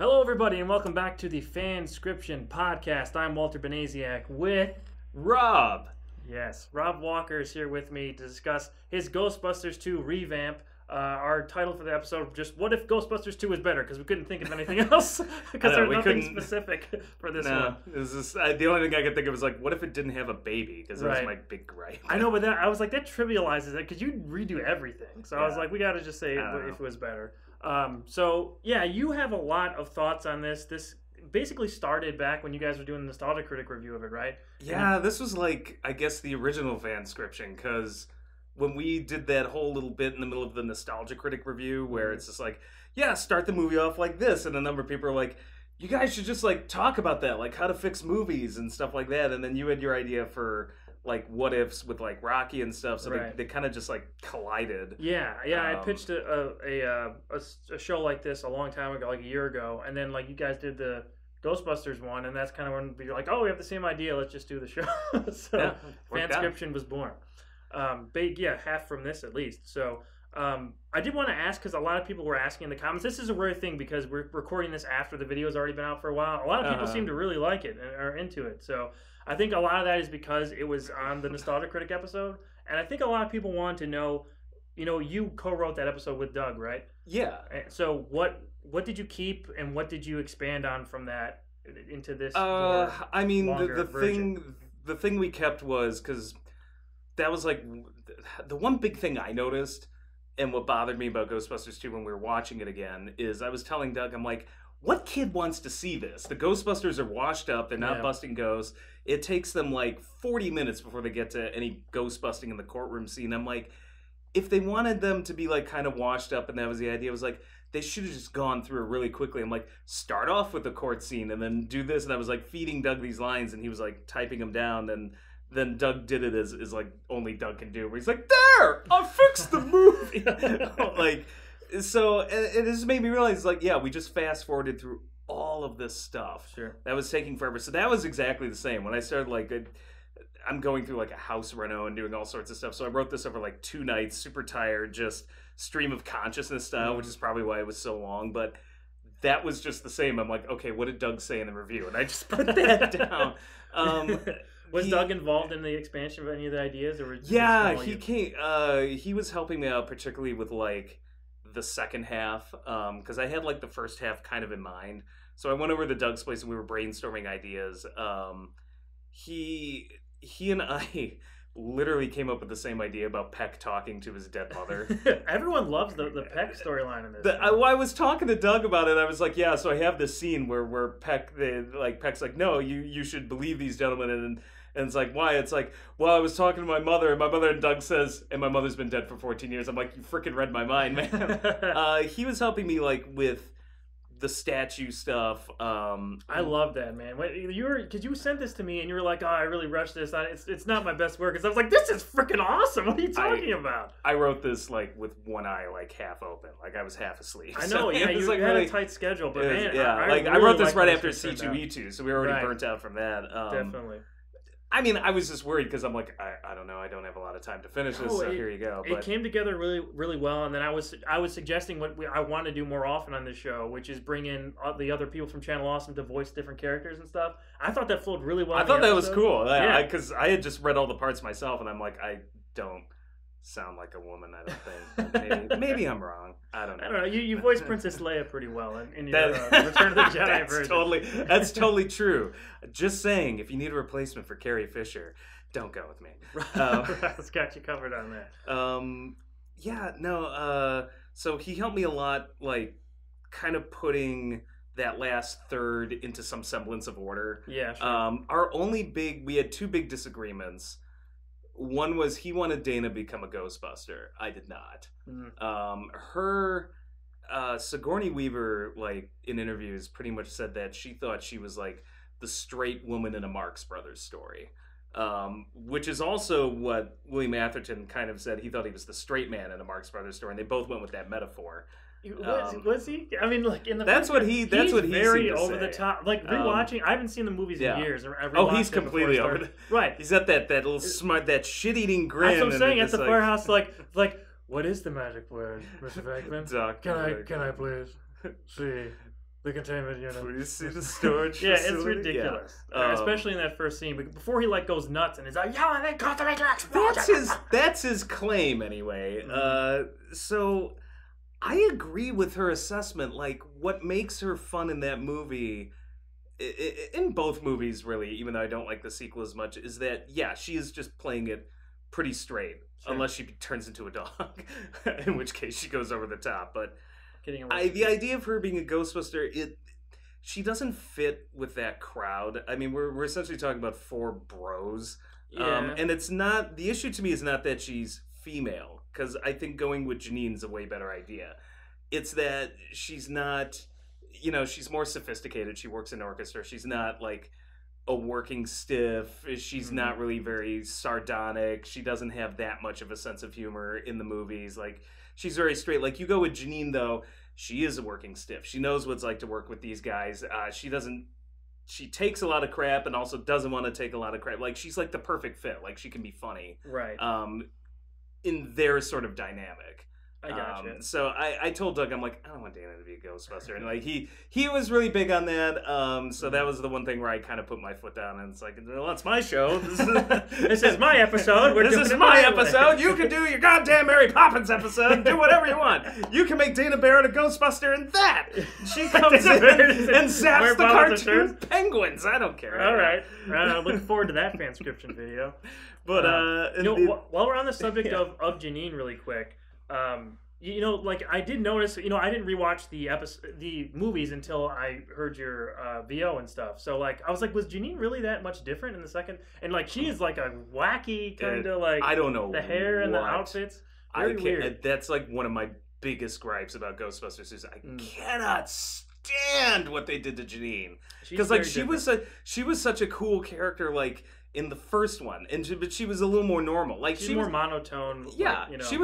Hello, everybody, and welcome back to the FanScription podcast. I'm Walter Benaziac with Rob. Yes, Rob Walker is here with me to discuss his Ghostbusters 2 revamp. Our title for the episode, just what if Ghostbusters 2 is better? Because we couldn't think of anything else. Because there's nothing specific for this one. The only thing I could think of was like, what if it didn't have a baby? Because that was my big gripe. I know, but I was like, that trivializes it because you redo everything. So I was like, we got to just say if it was better. So yeah, you have a lot of thoughts on this. This basically started back when you guys were doing the Nostalgia Critic review of it, right? Yeah, this was like, I guess, the original FanScription, because when we did that whole little bit in the middle of the Nostalgia Critic review where it's just like, yeah, start the movie off like this, and a number of people are like, you guys should just like talk about that, like how to fix movies and stuff like that, and then you had your idea for like what ifs with like Rocky and stuff, so they kind of just like collided. Yeah, I pitched a show like this a long time ago, like a year ago, and then like you guys did the Ghostbusters one, and that's kind of when you're like, oh, we have the same idea, let's just do the show. So FanScription was born. Half from this at least. So I did want to ask, because a lot of people were asking in the comments. This is a rare thing because we're recording this after the video has already been out for a while. A lot of people seem to really like it and are into it. So I think a lot of that is because it was on the Nostalgia Critic episode, and I think a lot of people want to know. You know, you co-wrote that episode with Doug, right? Yeah. So what did you keep, and what did you expand on from that into this? I mean, the thing we kept was, because that was like the one big thing I noticed, and what bothered me about Ghostbusters 2 when we were watching it again is I was telling Doug, I'm like, what kid wants to see this? The Ghostbusters are washed up. They're not busting ghosts. It takes them like 40 minutes before they get to any ghost busting in the courtroom scene. I'm like, if they wanted them to be like kind of washed up and that was the idea, I was like, they should have just gone through it really quickly. I'm like, start off with the court scene and then do this. And I was like feeding Doug these lines and he was like typing them down. Then Doug did it as like only Doug can do, where he's like, there, I fixed the movie. Like, so it just made me realize, like, yeah, we just fast forwarded through all of this stuff. Sure. That was taking forever. So that was exactly the same. When I started, like, I'm going through like a house reno and doing all sorts of stuff. So I wrote this over like 2 nights, super tired, just stream of consciousness style, which is probably why it was so long. But that was just the same. I'm like, okay, what did Doug say in the review? And I just put that down. Was Doug involved in the expansion of any of the ideas, or he came. He was helping me out, particularly with like the second half, because I had like the first half kind of in mind. So I went over to Doug's place and we were brainstorming ideas. He and I literally came up with the same idea about Peck talking to his dead mother. Everyone loves the Peck storyline in this. I was talking to Doug about it. I was like, yeah, so I have this scene where Peck's like, no, you should believe these gentlemen, and it's like, why? It's like, well, I was talking to my mother, and Doug says, and my mother's been dead for 14 years. I'm like, you freaking read my mind, man. He was helping me like with the statue stuff. I love that, man. Because you sent this to me and you were like, oh, I really rushed this. It's not my best work. Because I was like, this is freaking awesome. What are you talking about? I wrote this like with one eye like half open, like I was half asleep. I know, yeah, you had a tight schedule, but man, I wrote this right after C2E2, so we were already burnt out from that. Definitely. I mean, I was just worried because I'm like, I don't know, I don't have a lot of time to finish this, so here you go. It came together really, really well, and then I was suggesting what I want to do more often on this show, which is bring in the other people from Channel Awesome to voice different characters and stuff. I thought that flowed really well. I thought that was cool, because I had just read all the parts myself, and I'm like, I don't sound like a woman, I don't think. Maybe I'm wrong. I don't know. You voiced Princess Leia pretty well in your Return of the Jedi version. That's totally true. Just saying, if you need a replacement for Carrie Fisher, don't go with me. It's got you covered on that. So he helped me a lot, like, kind of putting that last third into some semblance of order. Yeah, sure. We had 2 big disagreements. One was he wanted Dana to become a Ghostbuster. I did not. Sigourney Weaver, like in interviews, pretty much said that she thought she was like the straight woman in a Marx Brothers story, which is also what William Atherton kind of said. He thought he was the straight man in a Marx Brothers story, and they both went with that metaphor. Was he? I mean, like in the that's what he very over the top. Like rewatching, I haven't seen the movies in years. He's completely over. Right. He's got that little smart, that shit-eating grin. That's what I'm saying. At the firehouse, like, what is the magic word, Mr. Venkman? Doctor, can I please see The containment unit. We see the storage Yeah, facility. it's ridiculous. Especially in that first scene. Before he like goes nuts and is like, "Yo, they got to make an explosion." That's his claim anyway. So I agree with her assessment. Like, what makes her fun in that movie, in both movies really, even though I don't like the sequel as much, is that, yeah, she is just playing it pretty straight. Sure. Unless she turns into a dog, in which case she goes over the top. But the idea of her being a Ghostbuster, she doesn't fit with that crowd. I mean, we're essentially talking about four bros. Yeah. And it's not, the issue to me is not that she's female, because I think going with Janine's a way better idea. It's that she's not, she's more sophisticated. She works in orchestra. She's not like a working stiff. She's not really very sardonic. She doesn't have that much of a sense of humor in the movies. Like, she's very straight. Like, you go with Janine, though, she is a working stiff. She knows what it's like to work with these guys. She takes a lot of crap and also doesn't want to take a lot of crap. Like, she's like the perfect fit. Like, she can be funny. Right. In their sort of dynamic. I gotcha. So I told Doug, I'm like, I don't want Dana to be a Ghostbuster, and like he was really big on that. So that was the one thing where I kind of put my foot down, and it's like, well, it's my show. This is my episode. This is my episode. You can do your goddamn Mary Poppins episode. Do whatever you want. You can make Dana Barrett a Ghostbuster, and that she comes in and zaps the cartoon penguins. I don't care. All right. Looking forward to that FanScription video. But while we're on the subject of Janine, really quick. Like I did notice, I didn't rewatch the movies until I heard your VO and stuff. So like, I was like, was Janine really that much different in the second? And like, she is like a wacky kind of like, I don't know, the hair and the outfits. Very weird. That's like one of my biggest gripes about Ghostbusters is I cannot stand what they did to Janine, because like she was such a cool character, like in the first one, but she was a little more normal. Like she was more monotone. Yeah, like, she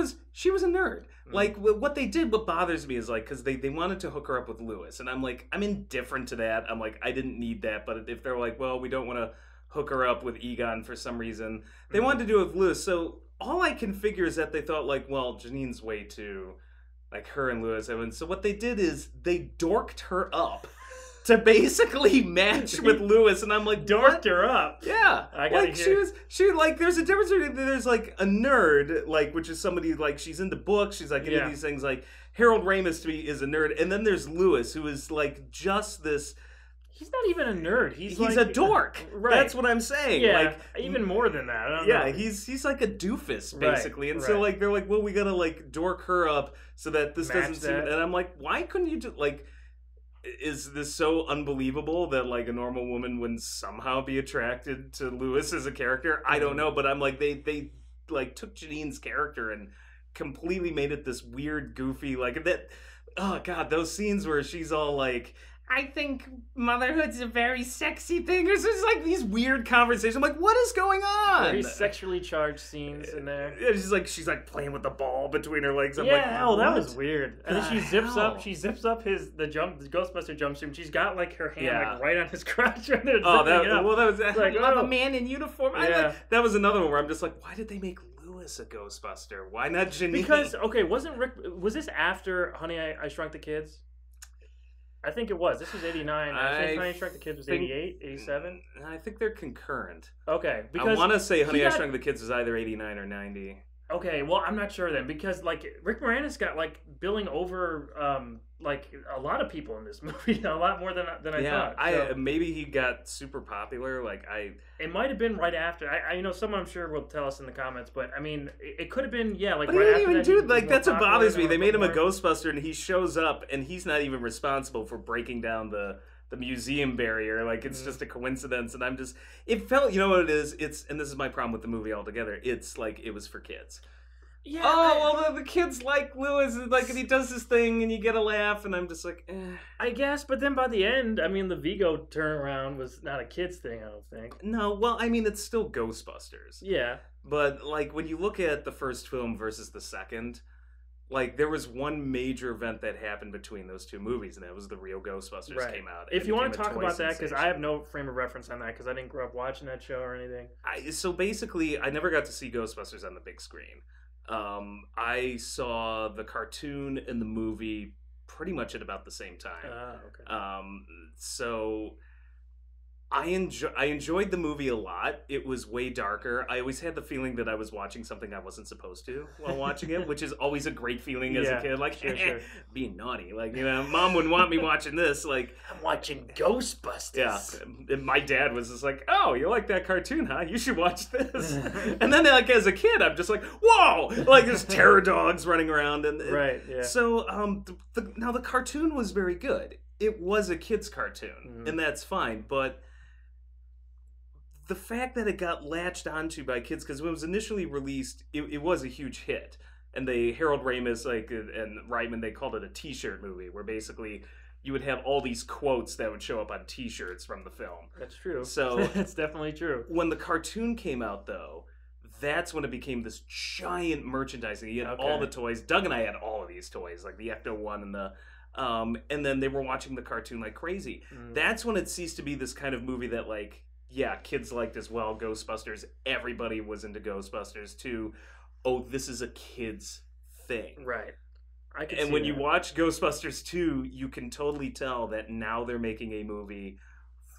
was a nerd. Like what they did, what bothers me is like, because they wanted to hook her up with Lewis, and I'm like, I'm indifferent to that. I'm like, I didn't need that. But if they're like, well, we don't want to hook her up with Egon for some reason, they wanted to do it with Lewis. So all I can figure is that they thought like, well, Janine's way too like her and Lewis. And so what they did is they dorked her up to basically match with Lewis, and I'm like, dorked her up. Yeah, she like there's a difference between there's like a nerd, like, which is somebody like she's into books, she's like into these things, like Harold Ramis to me is a nerd, and then there's Lewis, who is like just this. He's not even a nerd. He's like, a dork. Right. That's what I'm saying. Yeah, like even more than that. I don't know. He's like a doofus basically, and so like they're like, well, we gotta like dork her up so that this doesn't seem. And I'm like, why couldn't you just like? Is this so unbelievable that like a normal woman would somehow be attracted to Lewis as a character? I don't know, but I'm like they like took Janine's character and completely made it this weird, goofy, like that. Oh god, those scenes where she's all like, I think motherhood's a very sexy thing. There's just like these weird conversations. I'm like, what is going on? Very sexually charged scenes in there. Yeah, she's like playing with the ball between her legs. I'm like, that was weird. And then she zips up the Ghostbuster jumpsuit. She's got like her hand like right on his crotch. Right there, that was like, a man in uniform. Yeah. That was another one where I'm just like, why did they make Lewis a Ghostbuster? Why not Janine? Because was this after Honey, I Shrunk the Kids? I think it was. This was 89. I think Honey, I Shrunk the Kids was 88, 87. I think they're concurrent. Okay. Because I want to say Honey, I Shrunk the Kids was either 89 or 90. Okay, well, I'm not sure then, because like Rick Moranis got like billing over like a lot of people in this movie, a lot more than I thought. So, maybe he got super popular. It might have been right after. Someone I'm sure will tell us in the comments, but I mean, it could have been like right after that. Dude, like that's what bothers me. They made him a Ghostbuster, and he shows up, and he's not even responsible for breaking down the museum barrier. Like it's just a coincidence, and I'm just. It felt, you know what it is. And this is my problem with the movie altogether. It's like it was for kids. Yeah. Well, the kids like Lewis, and he does this thing, and you get a laugh, and I'm just like, eh. I guess, but then by the end, I mean, the Vigo turnaround was not a kids thing, I don't think. No, well, I mean, it's still Ghostbusters. Yeah. But, like, when you look at the first film versus the second, like, there was one major event that happened between those two movies, and that was the real Ghostbusters came out. If you want to talk about that, because I have no frame of reference on that, because I didn't grow up watching that show or anything. So basically, I never got to see Ghostbusters on the big screen. I saw the cartoon and the movie pretty much at about the same time. Okay. So I enjoyed the movie a lot. It was way darker. I always had the feeling that I was watching something I wasn't supposed to while watching it, which is always a great feeling as a kid. Like, sure. Being naughty. Like, Mom wouldn't want me watching this. Like, I'm watching Ghostbusters. Yeah. And my dad was just like, oh, you like that cartoon, huh? You should watch this. And then, like, as a kid, I'm just like, whoa! Like, there's terror dogs running around. Right, yeah. So, now the cartoon was very good. It was a kid's cartoon, and that's fine, but the fact that it got latched onto by kids, because when it was initially released, it was a huge hit. And Harold Ramis and Reitman, they called it a T-shirt movie, where basically you would have all these quotes that would show up on T-shirts from the film. That's true. So that's definitely true. When the cartoon came out, though, that's when it became this giant merchandising. You had all the toys. Doug and I had all of these toys, like the Ecto-1 and the... and then they were watching the cartoon like crazy. That's when it ceased to be this kind of movie that, like, yeah, kids liked as well. Ghostbusters, everybody was into Ghostbusters too. Oh, this is a kid's thing. Right. And when you watch Ghostbusters 2, you can totally tell that now they're making a movie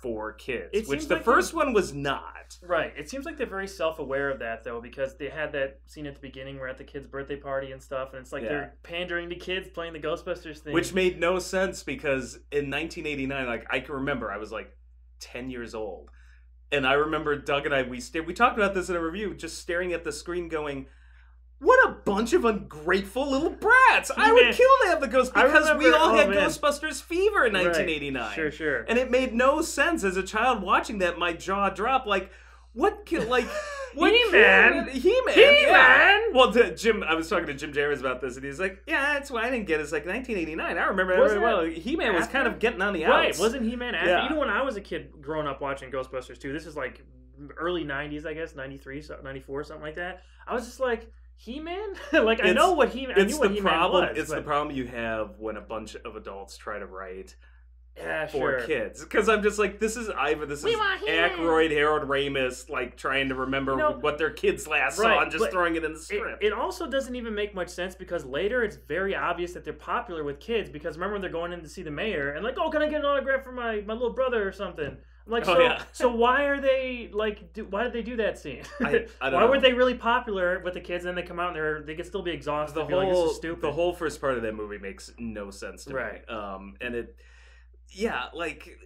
for kids, which the first one was not. Right. It seems like they're very self-aware of that, though, because they had that scene at the beginning where at the kid's birthday party and stuff, and it's like they're pandering to kids playing the Ghostbusters thing. Which made no sense, because in 1989, like, I can remember, I was like 10 years old. And I remember Doug and I, we talked about this in a review, just staring at the screen going, what a bunch of ungrateful little brats. I would kill to have the Ghost, because we all had Ghostbusters fever in 1989. Right. Sure. And it made no sense as a child watching that. My jaw dropped. Like, what He-Man! Yeah. Well, Jim, I was talking to Jim Jarvis about this, and he's like, yeah, that's why I didn't get it. It's like 1989. I remember it very well. He-Man was kind of getting on the outs. Right, wasn't He-Man after? Yeah. When I was a kid growing up watching Ghostbusters 2, this is like early 90s, I guess, 93, 94, something like that. I was just like, He-Man? Like, I knew what He-Man was. It's the problem you have when a bunch of adults try to write for sure. kids, because I'm just like, this is Aykroyd, Harold Ramis, like trying to remember what their kids last saw and just throwing it in the script. It also doesn't even make much sense, because later it's very obvious that they're popular with kids, because remember when they're going in to see the mayor and like, oh, can I get an autograph from my little brother or something? I'm like, so why are they like? Why did they do that scene? I don't know. Why weren't they really popular with the kids? And then they come out and they could still be exhausted. Like, this is stupid. The whole first part of that movie makes no sense to me. And it. Yeah, like...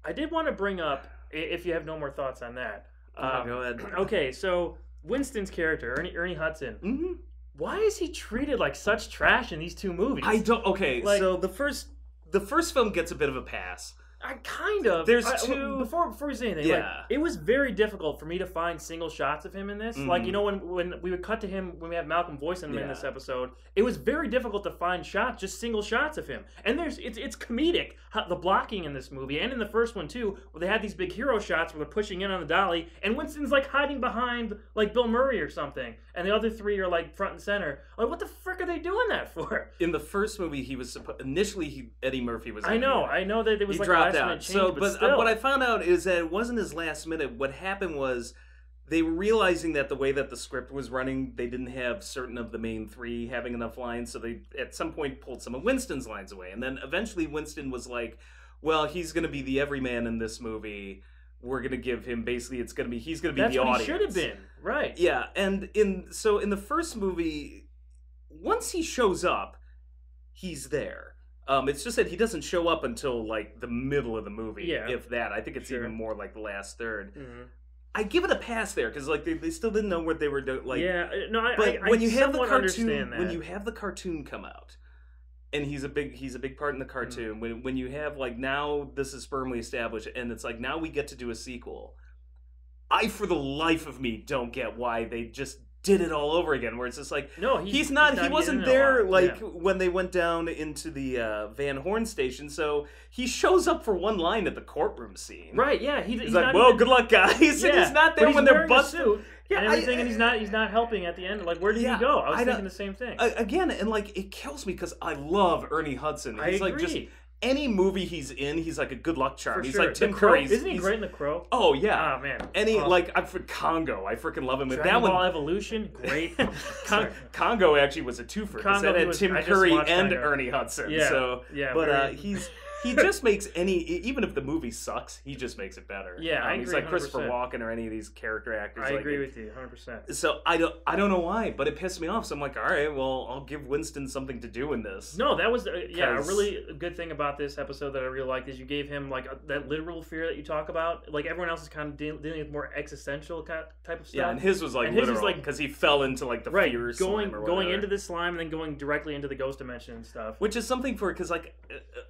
I did want to bring up, if you have no more thoughts on that. Go ahead. Okay, so Winston's character, Ernie Hudson, why is he treated like such trash in these two movies? So the first film gets a bit of a pass. Kind of. There's two... Before we say anything, it was very difficult for me to find single shots of him in this. Like, when we would cut to him, when we had Malcolm voicing him in this episode, it was very difficult to find shots, just single shots of him. And it's comedic, the blocking in this movie, and in the first one too, where they had these big hero shots where they're pushing in on the dolly, and Winston's like hiding behind like Bill Murray or something, and the other three are like front and center. Like, what the frick are they doing that for? In the first movie, he was initially Eddie Murphy was. I know that it was like last minute change, but what I found out is that it wasn't his last minute. What happened was they were realizing that the way that the script was running, they didn't have certain of the main three having enough lines, so they at some point pulled some of Winston's lines away, and then eventually Winston was like, "Well, he's going to be the everyman in this movie. We're going to give him basically he's going to be the audience." He should have been, right? Yeah, and in the first movie, once he shows up, he's there. It's just that he doesn't show up until like the middle of the movie, if that. I think it's even more like the last third. I give it a pass there, because like they still didn't know what they were doing. Like, when you have the cartoon come out, and he's a big part in the cartoon. When you have like, now this is firmly established, and it's like, now we get to do a sequel. I, for the life of me, don't get why they just did it all over again, where it's just like, no, he wasn't there when they went down into the Van Horn station, so he shows up for one line at the courtroom scene. Right, yeah. He's like, well, good luck, guys. Yeah, and he's not there when they're busted. And everything, and he's not helping at the end. Like, where did he go? I was thinking the same thing. Again, and like, it kills me, because I love Ernie Hudson. He's I like agree. just any movie he's in, he's like a good luck charm. For he's sure. like Tim Crow, Curry's. Isn't he great in The Crow? Oh yeah. Oh man. I'm for Congo. I freaking love him. Dragon Ball Evolution, great. Congo actually was a twofer. That had Tim Curry and Ernie Hudson. Yeah. So, yeah. But he just makes even if the movie sucks, he just makes it better. Yeah, I agree. He's like 100%. Christopher Walken or any of these character actors. I agree with you, 100%. So I don't know why, but it pissed me off. So I'm like, all right, well, I'll give Winston something to do in this. No, that was a really good thing about this episode that I really liked is you gave him like that literal fear that you talk about. Like everyone else is kind of dealing with more existential type of stuff. Yeah, and his was like literal because he fell into like the fear slime or whatever. Going into the slime and then going directly into the ghost dimension and stuff. Which is something because like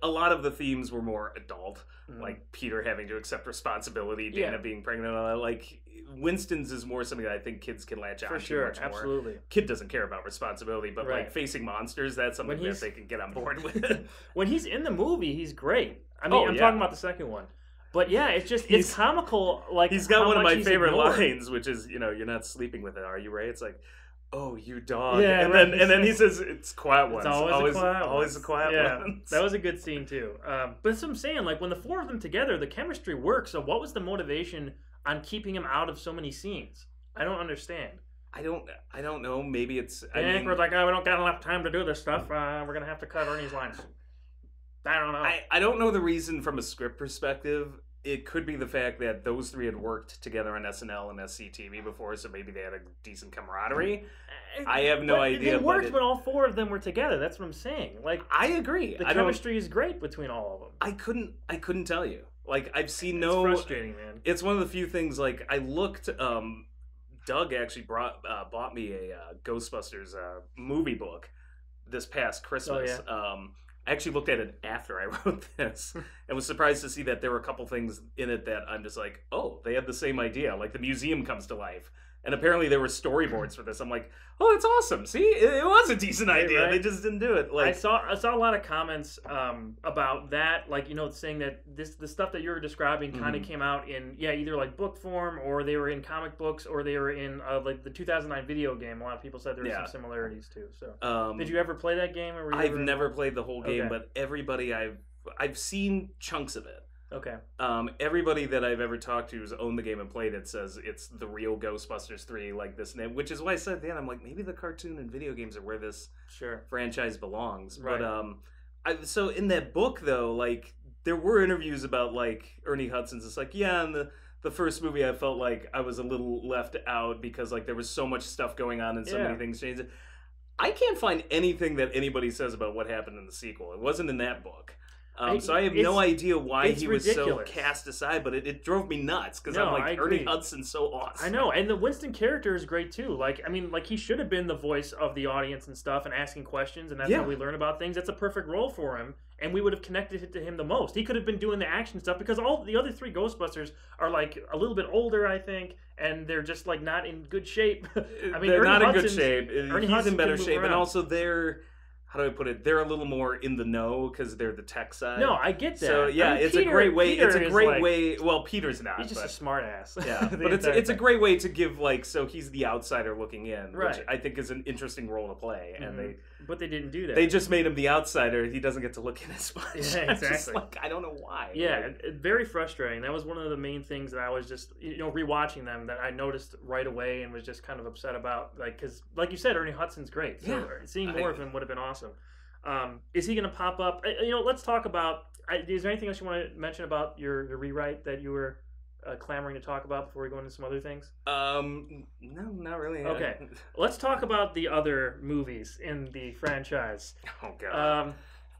a lot of the themes were more adult, like Peter having to accept responsibility, Dana being pregnant, and all that. Like Winston's is more something that I think kids can latch on to. For sure, absolutely. Kid doesn't care about responsibility, but like facing monsters, that's something that they can get on board with. When he's in the movie, he's great. I mean, I'm talking about the second one. But yeah, it's comical. Like he's got one of my favorite lines, which is, you're not sleeping with it, are you, Ray? It's like, oh, you dog. Yeah, and then he says, it's quiet ones. It's always the quiet ones. That was a good scene too. But that's what I'm saying. Like when the four of them together, the chemistry works. So what was the motivation on keeping him out of so many scenes? I don't understand. I don't know. Maybe it's. We're like, we don't got enough time to do this stuff. We're gonna have to cut Ernie's lines. I don't know. I don't know the reason from a script perspective. It could be the fact that those three had worked together on SNL and SCTV before, so maybe they had a decent camaraderie. I have no idea. It worked when all four of them were together. That's what I'm saying. Like I agree. The chemistry is great between all of them. I couldn't tell you. Like I've seen It's frustrating, man. It's one of the few things. Like I looked. Doug actually bought me a Ghostbusters movie book this past Christmas. Oh, yeah. I actually looked at it after I wrote this and was surprised to see that there were a couple things in it that I'm just like, oh, they had the same idea. Like the museum comes to life. And apparently there were storyboards for this. I'm like, oh, that's awesome. See, it was a decent idea. Right? They just didn't do it. Like I saw a lot of comments about that, like saying that the stuff that you're describing kind of came out in either like book form or they were in comic books or they were in like the 2009 video game. A lot of people said there were some similarities too. So did you ever play that game? Or I've never played the whole game, but everybody I've seen chunks of it. Okay. Everybody that I've ever talked to who's owned the game and played it says it's the real Ghostbusters 3, like this name, which is why I said at the end, I'm like, maybe the cartoon and video games are where this franchise belongs. Right. But so in that book though, like there were interviews about like Ernie Hudson's. It's like, in the first movie I felt like I was a little left out because like there was so much stuff going on and so many things changed. I can't find anything that anybody says about what happened in the sequel. It wasn't in that book. So I have no idea why he was so cast aside, but it drove me nuts because I'm like, Ernie Hudson's so awesome. I know, and the Winston character is great too. Like, I mean, like he should have been the voice of the audience and stuff and asking questions, and that's how we learn about things. That's a perfect role for him, and we would have connected to him the most. He could have been doing the action stuff because all the other three Ghostbusters are like a little bit older, I think, and they're just like not in good shape. I mean, they're not in good shape. He's in better shape, around. And also they're. How do I put it? They're a little more in the know because they're the tech side. No, I get that. So yeah, it's a great way. It's a great way. Well, Peter's not. He's just a smart ass. Yeah, but it's a great way to give like so he's the outsider looking in, which I think is an interesting role to play. And but they didn't do that. They just made him the outsider. He doesn't get to look in as much. Yeah, exactly. Just like I don't know why. Yeah, very frustrating. That was one of the main things that I was just rewatching them that I noticed right away and was just kind of upset about. Like because like you said, Ernie Hudson's great. So seeing more of him would have been awesome. Is he going to pop up? Let's talk about. Is there anything else you want to mention about your rewrite that you were clamoring to talk about before we go into some other things? No, not really. Okay, let's talk about the other movies in the franchise. Oh God!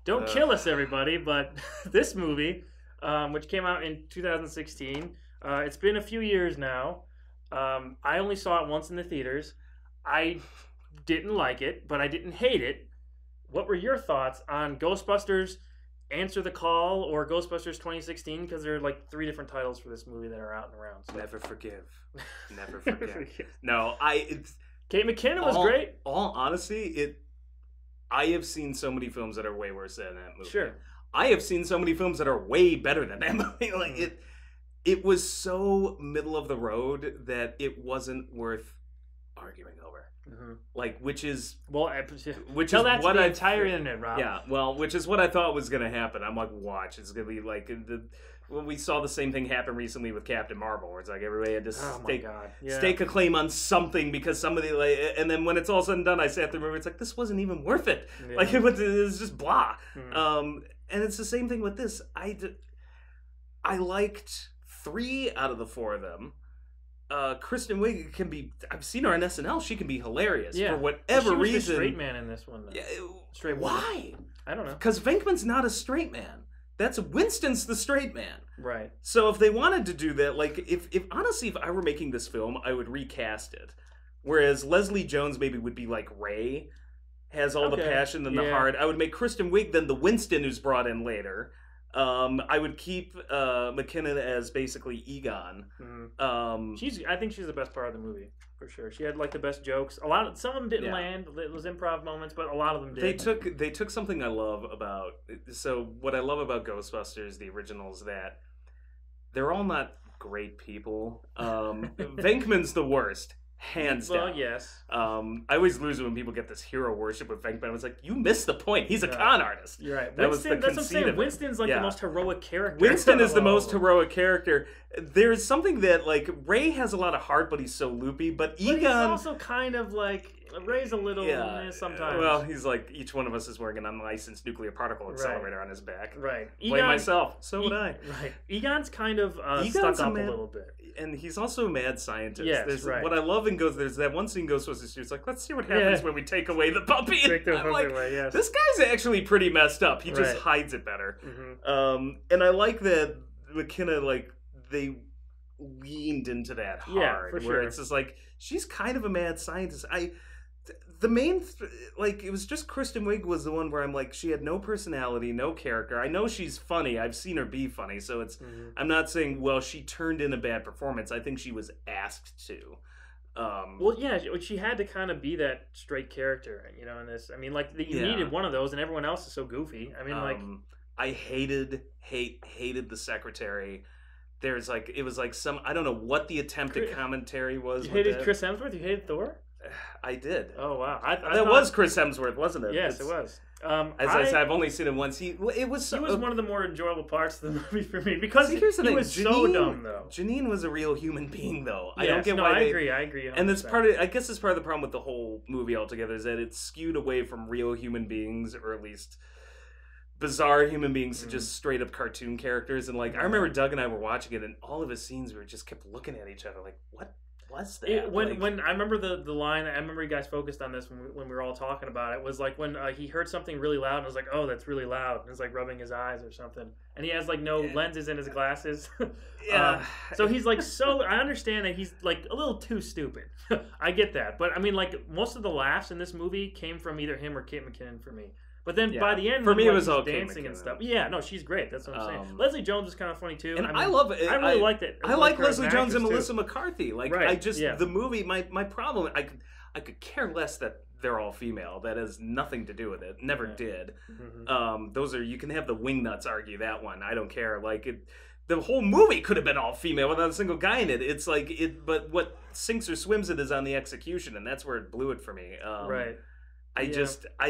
Don't kill us, everybody! But this movie, which came out in 2016, it's been a few years now. I only saw it once in the theaters. I didn't like it, but I didn't hate it. What were your thoughts on Ghostbusters Answer the Call or Ghostbusters 2016? Because there are like 3 different titles for this movie that are out and around. So. Never forgive. Never forgive. No, Kate McKinnon was great. All honesty, I have seen so many films that are way worse than that movie. Sure. I have seen so many films that are way better than that movie. Like it was so middle of the road that it wasn't worth arguing over. like which is tell that what to the entire internet, Rob. Yeah, well, which is what I thought was going to happen. I'm like, watch, it's going to be like we saw the same thing happen recently with Captain Marvel, where it's like everybody had to stake a claim on something because somebody and then when it's all said and done, I sat through the movie. It's like this wasn't even worth it. Yeah. Like it was just blah. And it's the same thing with this. I liked 3 out of the 4 of them. Kristen Wiig can be. I've seen her on SNL. She can be hilarious for whatever reason. The straight man in this one. Though. Yeah, straight. Why? I don't know. Because Venkman's not a straight man. That's Winston's the straight man. Right. So if they wanted to do that, like if honestly, if I were making this film, I would recast it. Whereas Leslie Jones maybe would be like Ray, has all the passion and the heart. I would make Kristen Wiig then the Winston who's brought in later. I would keep McKinnon as basically Egon. I think she's the best part of the movie for sure. She had like the best jokes. Some of them didn't land. It was improv moments, but a lot of them did. They took something I love about. So what I love about Ghostbusters, the originals, that they're all not great people. Venkman's the worst. Hands down. Well, yes. I always lose when people get this hero worship with Venkman. I was like, you missed the point. He's a con artist. You're right. That's what I'm saying. Winston's like the most heroic character. Winston is the most heroic character. There's something that, like, Ray has a lot of heart, but he's so loopy. But Egon... he's also kind of like... Ray's a little sometimes. Well, he's like, each one of us is wearing an unlicensed nuclear particle accelerator on his back. Right. Blame myself. So would I. Right. Egon's kind of stuck up a little bit. And he's also a mad scientist. Yes, What I love in there's that one scene in Ghostbusters 2. It's like, let's see what happens when we take away the puppy. I'm like, this guy's actually pretty messed up. He just hides it better. And I like that McKenna, like, they leaned into that hard. For sure. Where it's just like, she's kind of a mad scientist. The main, it was just Kristen Wiig was the one where I'm like, she had no personality, no character. I know she's funny. I've seen her be funny. So it's, I'm not saying, well, she turned in a bad performance. I think she was asked to. Well, yeah, she had to kind of be that straight character, you know, in this. I mean, like, you needed one of those, and everyone else is so goofy. I mean, I hated the secretary. There's, like, it was like some, I don't know what the attempt at commentary was. You hated Chris Hemsworth? You hated Thor? I did. Oh, wow. That was Chris Hemsworth, wasn't it? Yes, it was. As I said, I've only seen him once. He was one of the more enjoyable parts of the movie for me because he was so dumb, though. Janine was a real human being, though. Yes, I don't get why. I agree. 100%. And that's I guess it's part of the problem with the whole movie altogether is that it's skewed away from real human beings, or at least bizarre human beings, to just straight up cartoon characters. And like, I remember Doug and I were watching it, and all of his scenes, we just kept looking at each other like, what? What's that? When I remember the line, I remember you guys focused on this when we were all talking about it, was like when he heard something really loud and was like, oh, that's really loud. And it's like rubbing his eyes or something. And he has like no lenses in his glasses. So he's like, I understand that he's like a little too stupid. I get that. But I mean, like, most of the laughs in this movie came from either him or Kate McKinnon for me. But then by the end, for me, it was all dancing and stuff. Yeah, no, she's great. That's what I'm saying. Leslie Jones is kind of funny too. And I love it. I really liked it. I like Leslie Jones and Melissa McCarthy. Like, right. The movie. My problem. I could care less that they're all female. That has nothing to do with it. Never did. Those are, you can have the wingnuts argue that one. I don't care. Like it. The whole movie could have been all female without a single guy in it. It's like it. But what sinks or swims it is on the execution, and that's where it blew it for me. Right. I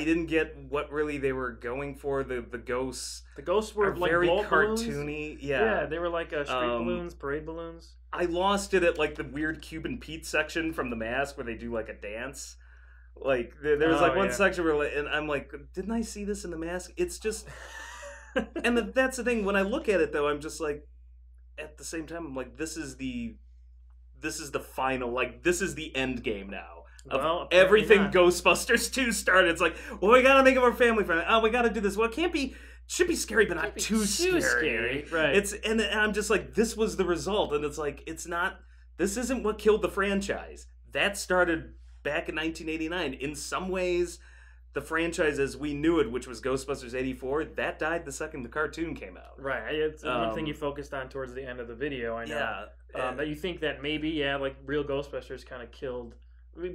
didn't get what really they were going for. The ghosts. The ghosts were like very cartoony. Balloons. Yeah, they were like street balloons, parade balloons. I lost it at like the weird Cuban Pete section from The Mask where they do like a dance. Like there was like one section where, and I'm like, didn't I see this in The Mask? It's just, and that's the thing. When I look at it though, I'm just like, at the same time, I'm like, this is the final. Like, this is the end game now. Everything Ghostbusters 2 started. It's like, well, we gotta make it more family friendly. Oh, we gotta do this. Well, it should be scary, but not too scary. Right. And I'm just like, this was the result. And it's like, it's not, this isn't what killed the franchise. That started back in 1989. In some ways, the franchise as we knew it, which was Ghostbusters 84, that died the second the cartoon came out. Right. It's one thing you focused on towards the end of the video, I know. Yeah. That you think that maybe, like, real Ghostbusters kind of killed...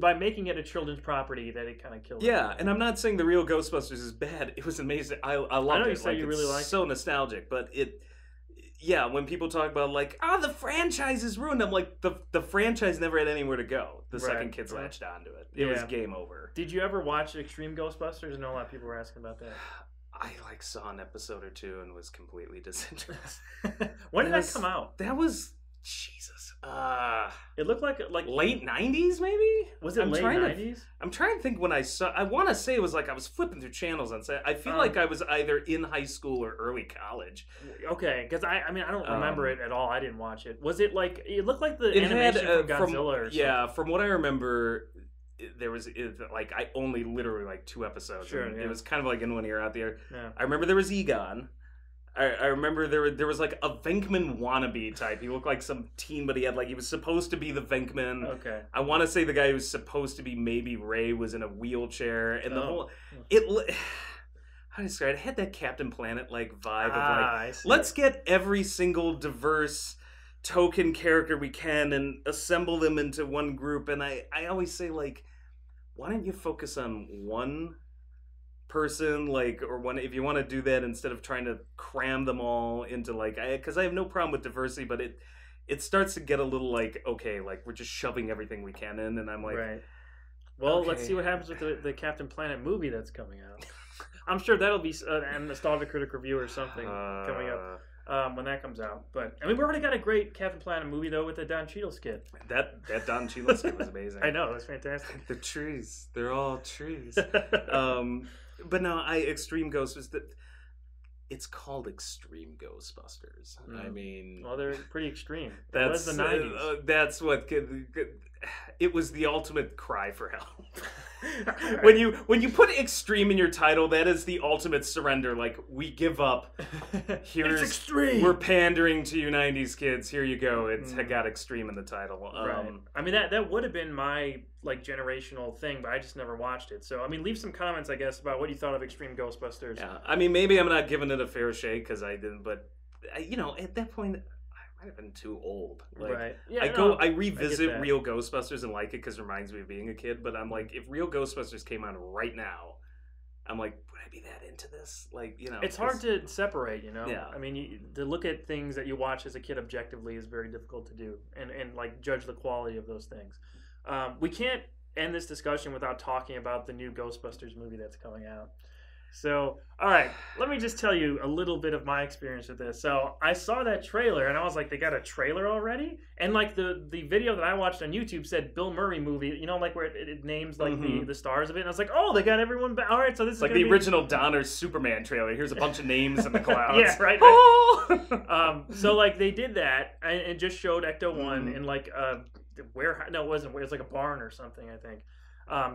By making it a children's property, that it kind of killed. Yeah, and I'm not saying the real Ghostbusters is bad. It was amazing. I loved it. You said you really liked it. So nostalgic, but yeah, when people talk about like, the franchise is ruined, I'm like, the franchise never had anywhere to go. The second kids latched onto it. It was game over. Did you ever watch Extreme Ghostbusters? I know a lot of people were asking about that. I saw an episode or two and was completely disinterested. When did that come out? That was Jesus. It looked like late 90s, maybe? Was it late 90s? I'm trying to think when I saw. I want to say it was like I was flipping through channels and I feel like I was either in high school or early college. Okay, because I don't remember it at all. I didn't watch it. Was it like it looked like the animation from Godzilla or something? Yeah, from what I remember. There was like I only literally like 2 episodes. Sure, It was kind of like in one ear out the other. Yeah. I remember there was Egon. I remember there was like a Venkman wannabe type. He looked like some teen, but he was supposed to be the Venkman. Okay. I want to say the guy who was supposed to be maybe Ray was in a wheelchair, and the whole how do I describe it? It had that Captain Planet like vibe of like let's get every single diverse token character we can and assemble them into one group. And I always say like, why don't you focus on one person, like, or one, if you want to do that instead of trying to cram them all into like, because I have no problem with diversity, but it starts to get a little like, okay, like we're just shoving everything we can in, and I'm like, right. Well, let's see what happens with the Captain Planet movie that's coming out. I'm sure that'll be a Nostalgia Critic review or something coming up. When that comes out. But I mean, we already got a great Captain Planet movie though with the Don Cheadle skit. That Don Cheadle skit was amazing. I know, it was fantastic. The trees, they're all trees. But no, Extreme Ghostbusters. It's called Extreme Ghostbusters. I mean, well, they're pretty extreme. That was the 90s. That's what it was. The ultimate cry for help. Right. When you put extreme in your title, that is the ultimate surrender. Like, we give up. Here's it's extreme. We're pandering to you 90s kids. Here you go. It's got extreme in the title. Right. I mean, that would have been my like generational thing, but I just never watched it. So I mean, leave some comments, I guess, about what you thought of Extreme Ghostbusters. Yeah. I mean, maybe I'm not giving it a fair shake because I didn't, but at that point, I might have been too old. Like, right. Yeah, I revisit Real Ghostbusters and like it because it reminds me of being a kid. But I'm like, if Real Ghostbusters came on right now, I'm like, would I be that into this? Like, it's hard to separate. Yeah. I mean, to look at things that you watch as a kid objectively is very difficult to do, and like judge the quality of those things. We can't end this discussion without talking about the new Ghostbusters movie that's coming out. So, all right, let me just tell you a little bit of my experience with this. So, I saw that trailer, and I was like, they got a trailer already? And, like, the video that I watched on YouTube said Bill Murray movie, like, where it names, like, the stars of it. And I was like, oh, they got everyone back. All right, so this is like the original Donner Superman trailer. Here's a bunch of names in the clouds. Yeah, right. Oh! So, like, they did that, and just showed Ecto-1 in, like, warehouse. No, it wasn't. It was, like, a barn or something, I think,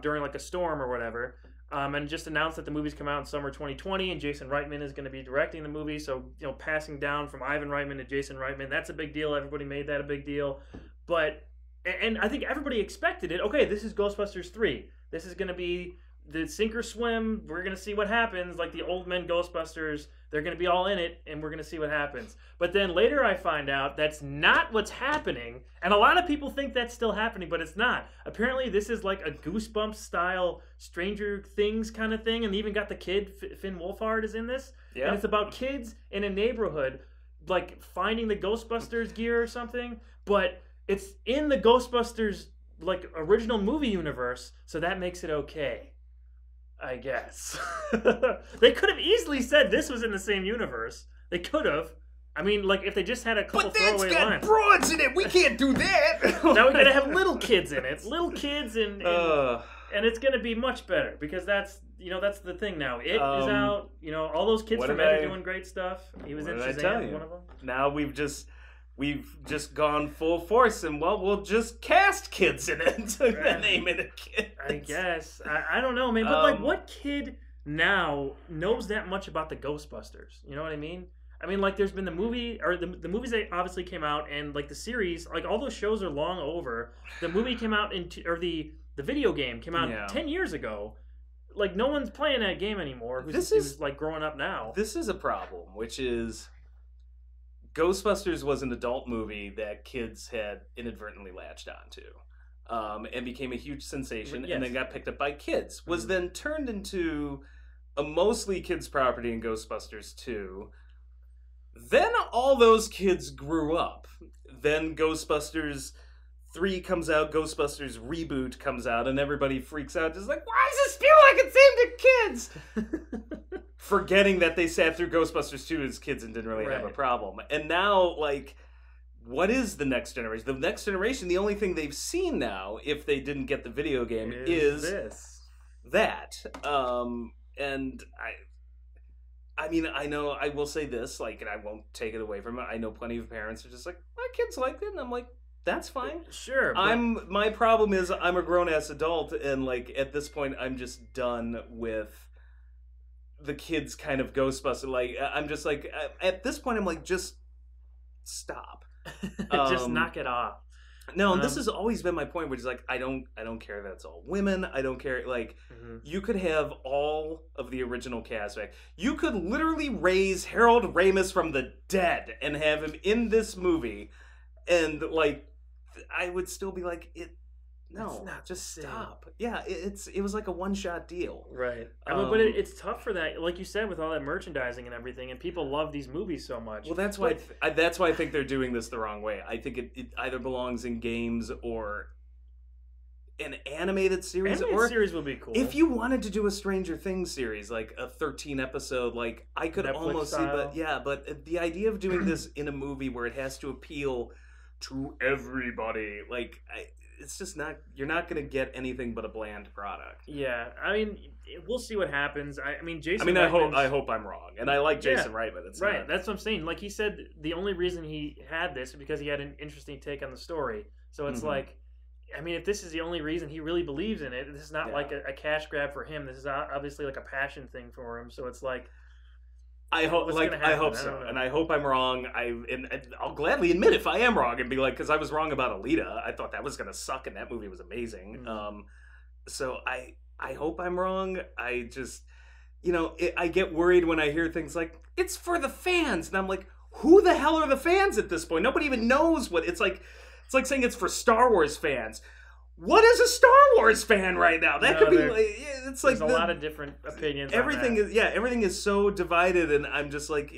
during, like, a storm or whatever. And just announced that the movie's come out in summer 2020, and Jason Reitman is going to be directing the movie. So, passing down from Ivan Reitman to Jason Reitman, that's a big deal. Everybody made that a big deal. But, and I think everybody expected it. Okay, this is Ghostbusters 3. This is going to be the sink or swim. We're going to see what happens. Like the old men Ghostbusters, they're going to be all in it, and we're going to see what happens. But then later I find out that's not what's happening. And a lot of people think that's still happening, but it's not. Apparently this is like a Goosebumps style Stranger Things kind of thing. And they even got the kid, Finn Wolfhard is in this. Yeah. And it's about kids in a neighborhood like finding the Ghostbusters gear or something. But it's in the Ghostbusters like original movie universe. So that makes it okay, I guess. They could have easily said this was in the same universe. They could have. I mean, like, if they just had a couple throwaway lines. But that's got broads in it! We can't do that! Now we gotta have little kids in it. Little kids and it's gonna be much better. Because that's the thing now. It is out. All those kids from It are doing great stuff. He was in Shazam, one of them. Now we've just gone full force, and we'll just cast kids in it to name it a kid. I guess. I don't know, man. But like, what kid now knows that much about the Ghostbusters? You know what I mean? I mean, like, there's been the movie, or the movies that obviously came out, and like the series, like all those shows are long over. The movie came out or the video game came out 10 years ago. Like, no one's playing that game anymore. Who's like growing up now. This is a problem, which is Ghostbusters was an adult movie that kids had inadvertently latched onto, and became a huge sensation, and then got picked up by kids. Was then turned into a mostly kids property in Ghostbusters 2. Then all those kids grew up. Then Ghostbusters 3 comes out, Ghostbusters Reboot comes out, and everybody freaks out. Just like, why does this feel like it's aimed at kids? Forgetting that they sat through Ghostbusters 2 as kids and didn't really have a problem. And now, like, what is the next generation? The next generation, the only thing they've seen now, if they didn't get the video game, is this. That. And I mean, I know, I will say this, like, and I won't take it away from it. I know plenty of parents are just like, my kids like it, and I'm like, that's fine. Sure. But... my problem is I'm a grown-ass adult, and, like, at this point, I'm just done with the kids kind of Ghostbuster. Like, I'm just like, at this point, I'm like, just stop. Just knock it off. No, and this has always been my point, which is like, I don't care that it's all women. I don't care. Like, you could have all of the original cast back. You could literally raise Harold Ramis from the dead and have him in this movie, and, like, I would still be like, no, just stop. Yeah, it was like a one-shot deal. Right. I mean, but it's tough for that, like you said, with all that merchandising and everything, and people love these movies so much. Well, that's why that's why I think they're doing this the wrong way. I think it either belongs in games or an animated series. Series would be cool. If you wanted to do a Stranger Things series, like a 13-episode, like, I could Netflix almost style. see, but the idea of doing this in a movie where it has to appeal to everybody, like, it's just not, you're not going to get anything but a bland product. Yeah, I mean, we'll see what happens. I mean, Jason. I mean, Reitman's... I hope I'm wrong, and I like Jason Reitman. It's right. That's what I'm saying. Like he said, the only reason he had this is because he had an interesting take on the story. So it's like, I mean, if this is the only reason he really believes in it, this is not like a cash grab for him. This is obviously like a passion thing for him. So it's like, I hope so, and I hope I'm wrong. And I'll gladly admit if I am wrong and be like, because I was wrong about Alita. I thought that was gonna suck, and that movie was amazing. So I hope I'm wrong. I just, I get worried when I hear things like, it's for the fans, and I'm like, who the hell are the fans at this point? Nobody even knows what it's like. It's like saying it's for Star Wars fans. What is a Star Wars fan right now? That could be like, it's like there's a lot of different opinions. Everything is so divided, and I'm just like,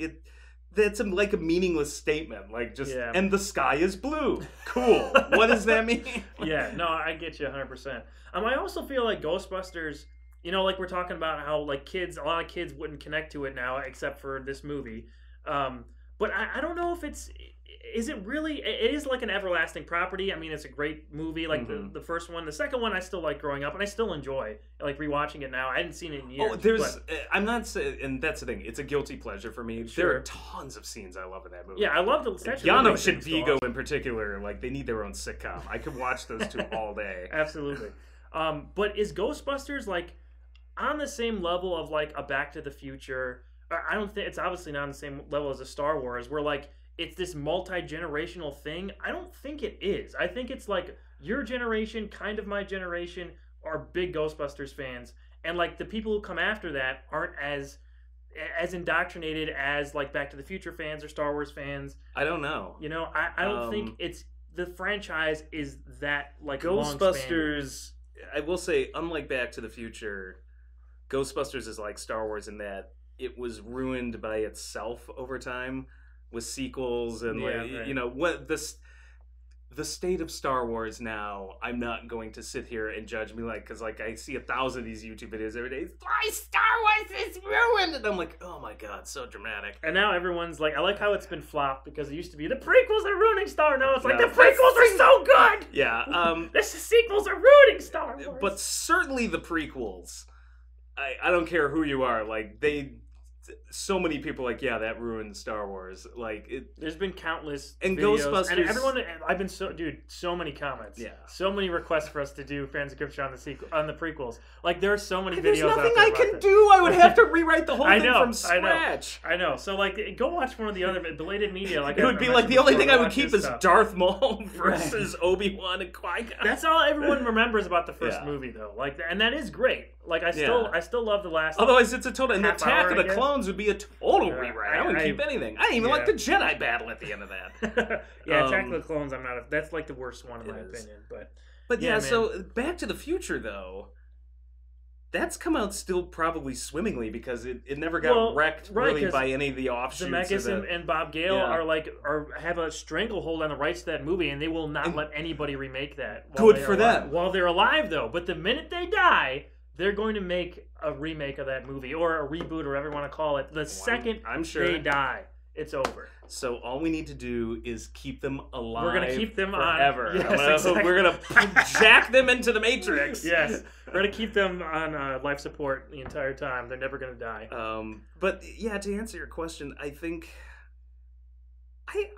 that's like a meaningless statement. Like, just and the sky is blue. Cool. What does that mean? Yeah, no, I get you 100%. I also feel like Ghostbusters, like we're talking about how like a lot of kids wouldn't connect to it now except for this movie. But I don't know if is it really, it is like an everlasting property. I mean, it's a great movie, like the first one. The second one I still like growing up, and I still enjoy, like, rewatching it now. I hadn't seen it in years. I'm not saying, and that's the thing, it's a guilty pleasure for me. Sure. There are tons of scenes I love in that movie. Yeah, I love the Janos and Vigo in particular, like, they need their own sitcom. I could watch those two all day. Absolutely. But is Ghostbusters, like, on the same level of, like, a Back to the Future? I don't think, it's obviously not on the same level as a Star Wars, where, like, it's this multi-generational thing. I don't think it is. I think it's like your generation, kind of my generation, are big Ghostbusters fans, and like the people who come after that aren't as indoctrinated as like Back to the Future fans or Star Wars fans. I don't know. I don't think it's the franchise is that like Ghostbusters. I will say, unlike Back to the Future, Ghostbusters is like Star Wars in that it was ruined by itself over time. With sequels and what the state of Star Wars now, I'm not going to sit here and judge me because like I see 1,000 of these YouTube videos every day. Why Star Wars is ruined? And I'm like, oh my god, so dramatic. And now everyone's like, I like how it's been flopped because it used to be the prequels are ruining Star. Now it's like the prequels are so good. Yeah, the sequels are ruining Star Wars. But certainly the prequels. I don't care who you are. Like so many people like, yeah, that ruined Star Wars. Like there's been countless and videos, Ghostbusters, and everyone. I've been so many comments. Yeah, so many requests for us to do FanScription on the prequels. Like there are so many videos. There's nothing I can do. I would have to rewrite the whole thing from scratch. I know. So like, go watch one of the other Belated Media. Like it would be like the only thing I would keep is Darth Maul versus Obi-Wan and Qui-Gon. That's all everyone remembers about the first movie, though. Like, and that is great. Like I still love the last. Otherwise, it's a total. And the Attack of the Clones would be a total rewrite. I wouldn't keep anything. I didn't even like the Jedi battle at the end of that. Attack of the Clones. That's like the worst one in my opinion. But yeah. So Back to the Future, though. that's come out still probably swimmingly because it never got wrecked really by any of the offshoots. Zemeckis and Bob Gale are have a stranglehold on the rights to that movie, and they will not let anybody remake that. Good for them. While they're alive, though. But the minute they die, they're going to make a remake of that movie or a reboot or whatever you want to call it. The second they die, it's over. So all we need to do is keep them alive. We're going to keep them forever. On. Yes, exactly. We're going to jack them into the Matrix. Yes. We're going to keep them on life support the entire time. They're never going to die. But yeah, to answer your question, I think...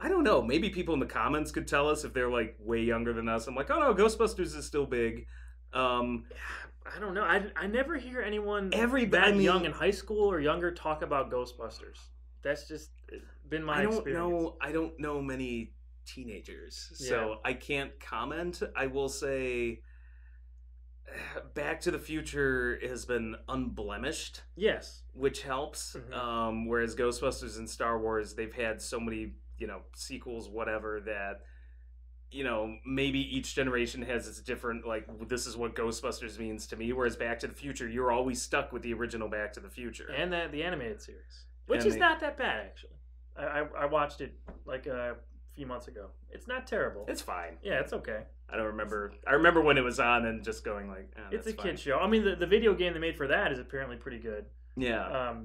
I don't know. Maybe people in the comments could tell us if they're like way younger than us. I'm like, oh no, Ghostbusters is still big. I don't know. I never hear anyone young in high school or younger talk about Ghostbusters. That's just been my experience. I don't know many teenagers, so I can't comment. I will say Back to the Future has been unblemished. Yes. Which helps. Mm-hmm. Whereas Ghostbusters and Star Wars, they've had so many, sequels, whatever, that... maybe each generation has its different, like, this is what Ghostbusters means to me, whereas Back to the Future, you're always stuck with the original Back to the Future. And the animated series. Which is not that bad, actually. I watched it, like, a few months ago. It's not terrible. It's fine. Yeah, it's okay. I remember when it was on and just going, like, it's a kid show. I mean, the video game they made for that is apparently pretty good. Yeah.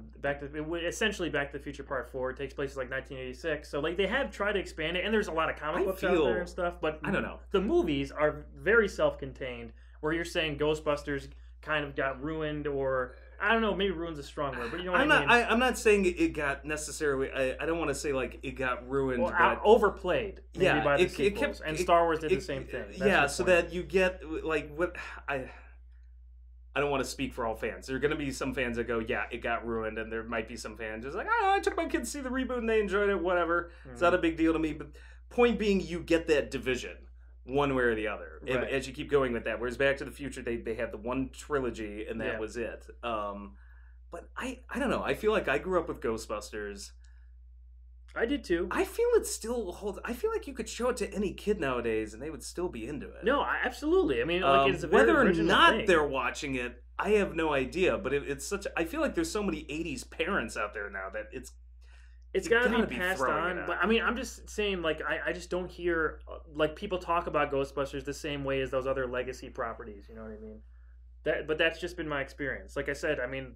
Essentially Back to the Future Part 4 takes place in like 1986. So like they have tried to expand it, and there's a lot of comic books out there and stuff, but I don't know. The movies are very self-contained, where you're saying Ghostbusters kind of got ruined, or I don't know, maybe ruin's a strong word, but you know what I mean? I'm not saying it got necessarily, I don't want to say like it got ruined, but overplayed maybe by the sequels. And Star Wars did the same thing. That's so that you get like what I don't want to speak for all fans. There are going to be some fans that go, yeah, it got ruined, and there might be some fans just like, oh, I took my kids to see the reboot and they enjoyed it, whatever. Mm-hmm. It's not a big deal to me. But point being, you get that division one way or the other as you keep going with that. Whereas Back to the Future, they had the one trilogy, and that was it. But I don't know. I feel like I grew up with Ghostbusters. I did too. I feel it still holds. I feel like you could show it to any kid nowadays, and they would still be into it. No, absolutely. I mean, like it's a very whether or not thing. They're watching it, I have no idea. But it's such. I feel like there's so many '80s parents out there now that it's got to be passed on. But I mean, I'm just saying, like, I just don't hear like people talk about Ghostbusters the same way as those other legacy properties. You know what I mean? But that's just been my experience. Like I said, I mean,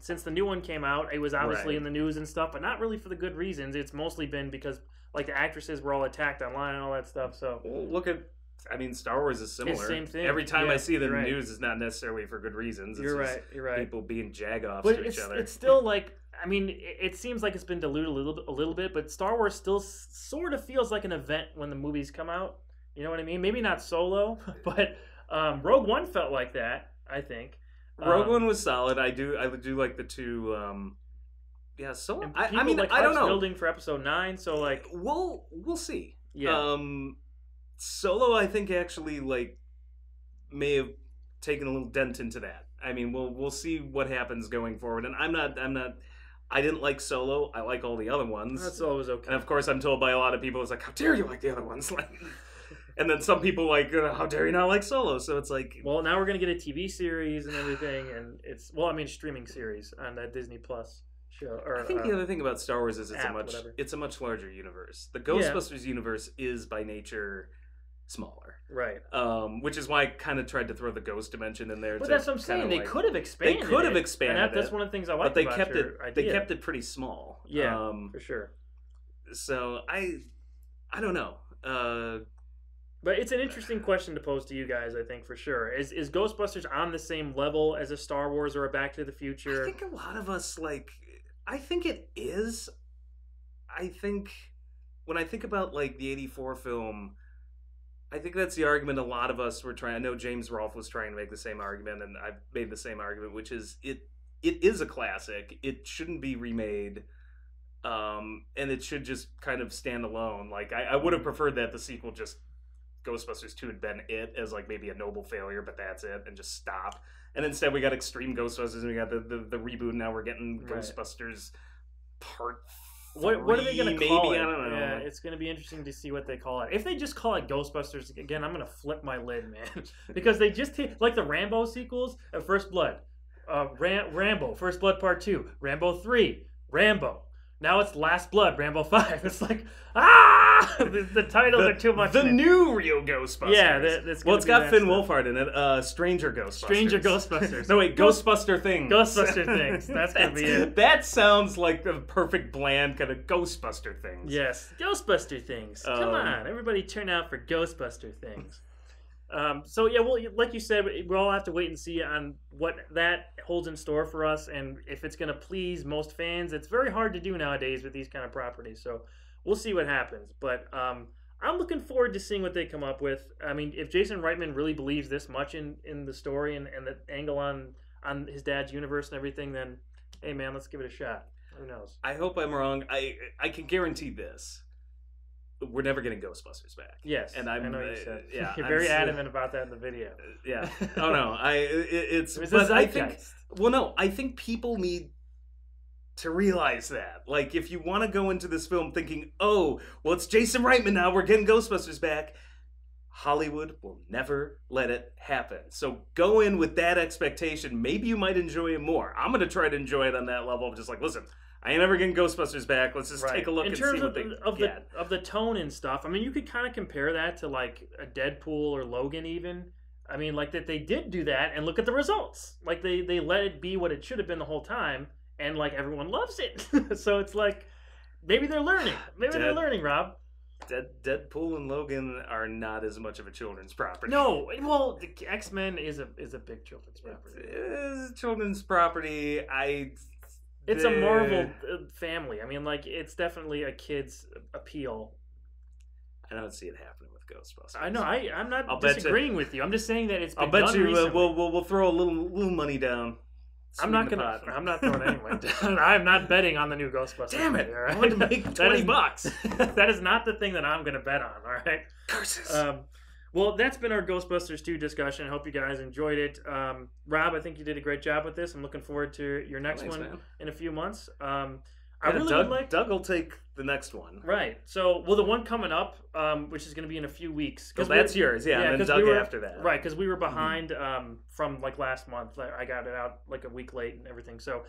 since the new one came out, it was obviously in the news and stuff, but not really for the good reasons. It's mostly been because like the actresses were all attacked online and all that stuff. So look at, Star Wars is similar. It's the same thing. Every time I see the news, it's not necessarily for good reasons. It's you're right. People being jagoffs to each other. It's still like, I mean, it seems like it's been diluted a little bit, but Star Wars still sort of feels like an event when the movies come out. You know what I mean? Maybe not Solo, but Rogue One felt like that. I think Rogue One was solid. I do like the two. Solo. I mean, I don't know. Building for Episode 9, so like we'll see. Yeah. Solo, I think actually like may have taken a little dent into that. I mean, we'll see what happens going forward. And I'm not. I didn't like Solo. I like all the other ones. That's always okay. And of course, I'm told by a lot of people, it's like, how dare you like the other ones? Like. And then some people like, how dare you not like Solo? So it's like... Well, now we're going to get a TV series and everything, and it's... Well, I mean, streaming series on that Disney Plus show. Or, I think the other thing about Star Wars is it's a much larger universe. The Ghostbusters universe is, by nature, smaller. Right. Which is why I kind of tried to throw the ghost dimension in there. But that's what I'm saying. They could have expanded it. That's one of the things I like about your idea. They kept it pretty small. Yeah, for sure. So, I don't know. But it's an interesting question to pose to you guys, I think, for sure. Is Ghostbusters on the same level as a Star Wars or a Back to the Future? I think a lot of us, like... I think it is. I think... When I think about, like, the 84 film, I think that's the argument a lot of us were trying... I know James Rolfe was trying to make the same argument, and I've made the same argument, which is it is a classic. It shouldn't be remade. And it should just kind of stand alone. Like, I would have preferred that the sequel just... Ghostbusters 2 had been it as like maybe a noble failure, but that's it, and just stop. And instead we got Extreme Ghostbusters, and we got the reboot, and now we're getting Ghostbusters Part 3. What are they going to call it? I don't know. Yeah, it's going to be interesting to see what they call it. If they just call it Ghostbusters again, I'm going to flip my lid, man. Because they just like the Rambo sequels of First Blood. Rambo, First Blood Part 2, Rambo 3, Rambo. Now it's Last Blood, Rambo 5. It's like, the titles are too much. The new real Ghostbusters. Yeah, it's got Finn Wolfhard in it. Stranger Ghostbusters. Stranger Ghostbusters. No, wait, Ghostbuster Things. Ghostbuster Things. That's going to be it. That sounds like the perfect bland kind of Ghostbuster Things. Yes, Ghostbuster Things. Come on, everybody turn out for Ghostbuster Things. So yeah, well, like you said, we'll all have to wait and see on what that holds in store for us, and if it's going to please most fans. It's very hard to do nowadays with these kind of properties, so we'll see what happens. But I'm looking forward to seeing what they come up with. I mean, if Jason Reitman really believes this much in the story and the angle on his dad's universe and everything, then hey man, let's give it a shot. Who knows? I hope I'm wrong. I can guarantee this. We're never getting Ghostbusters back. Yes, and I know you said. Yeah, you're very adamant about that in the video. Yeah. Oh no, it's. But I think. Well, no, I think people need to realize that. Like, if you want to go into this film thinking, "Oh, well, it's Jason Reitman now. We're getting Ghostbusters back," Hollywood will never let it happen. So go in with that expectation. Maybe you might enjoy it more. I'm going to try to enjoy it on that level of just like, listen. I ain't ever getting Ghostbusters back. Let's just take a look and see what they get. Of the tone and stuff. I mean, you could kind of compare that to like a Deadpool or Logan even. I mean, like that they did do that and look at the results. Like they let it be what it should have been the whole time, and like everyone loves it. So it's like maybe they're learning. They're learning, Rob. Deadpool and Logan are not as much of a children's property. No, well, X-Men is a big children's property. It's a children's property. It's a Marvel family. I mean, like, it's definitely a kid's appeal. I don't see it happening with Ghostbusters. I know. I'm not disagreeing with you. I'm just saying that it's been I'll bet you recently. We'll throw a little money down. I'm not throwing any money down. I'm not betting on the new Ghostbusters. Damn it! Right? I want to make $20. That is not the thing that I'm going to bet on. All right. Curses. Well, that's been our Ghostbusters 2 discussion. I hope you guys enjoyed it. Rob, I think you did a great job with this. I'm looking forward to your next one in a few months. Doug will take the next one. Right. So, well, the one coming up, which is going to be in a few weeks. Because that's yours, yeah, and then Doug after that. Right, because we were behind from like last month. I got it out like a week late and everything. So,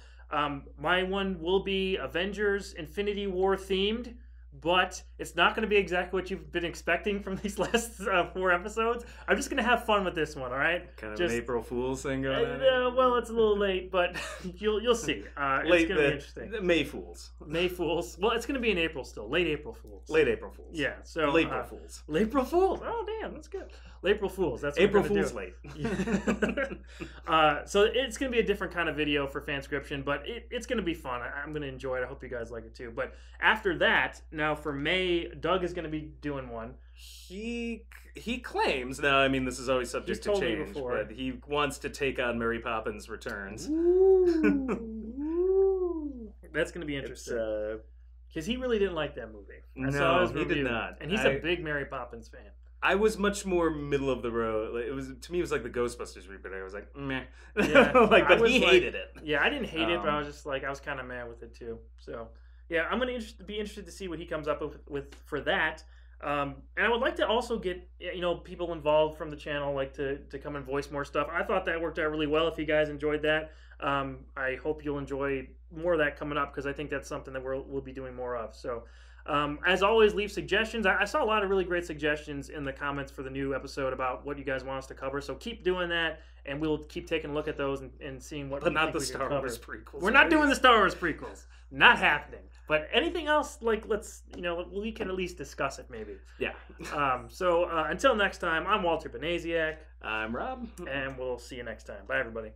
my one will be Avengers Infinity War themed. But it's not going to be exactly what you've been expecting from these last 4 episodes. I'm just going to have fun with this one, all right? Kind of an April Fool's thing going on. Well, it's a little late, but you'll see. It's going to be interesting. May Fools. May Fools. Well, it's going to be in April still. Late April Fools. Late April Fools. Yeah. So April Fools. April Fools. Oh, damn, that's good. April Fools. That's what April Fool's late. So it's going to be a different kind of video for FanScription, but it's going to be fun. I'm going to enjoy it. I hope you guys like it too. But after that, now for May, Doug is going to be doing one. He claims, now I mean this is always subject to change, but he wants to take on Mary Poppins Returns. Ooh. That's going to be interesting. Because he really didn't like that movie. He did not. And he's a big Mary Poppins fan. I was much more middle of the road. It was like the Ghostbusters reboot. I was like, meh. Yeah, but he hated it. Yeah, I didn't hate it, but I was just like, I was kind of mad with it too. So, yeah, I'm gonna be interested to see what he comes up with for that. And I would like to also get people involved from the channel, like to come and voice more stuff. I thought that worked out really well. If you guys enjoyed that, I hope you'll enjoy more of that coming up, because I think that's something that we'll be doing more of. So. As always, leave suggestions. I saw a lot of really great suggestions in the comments for the new episode about what you guys want us to cover. So keep doing that, and we'll keep taking a look at those and seeing what. But not the Star Wars prequels. We're not doing the Star Wars prequels. Not happening. But anything else, like we can at least discuss it maybe. Yeah. So until next time, I'm Walter Benasiak. I'm Rob, and we'll see you next time. Bye, everybody.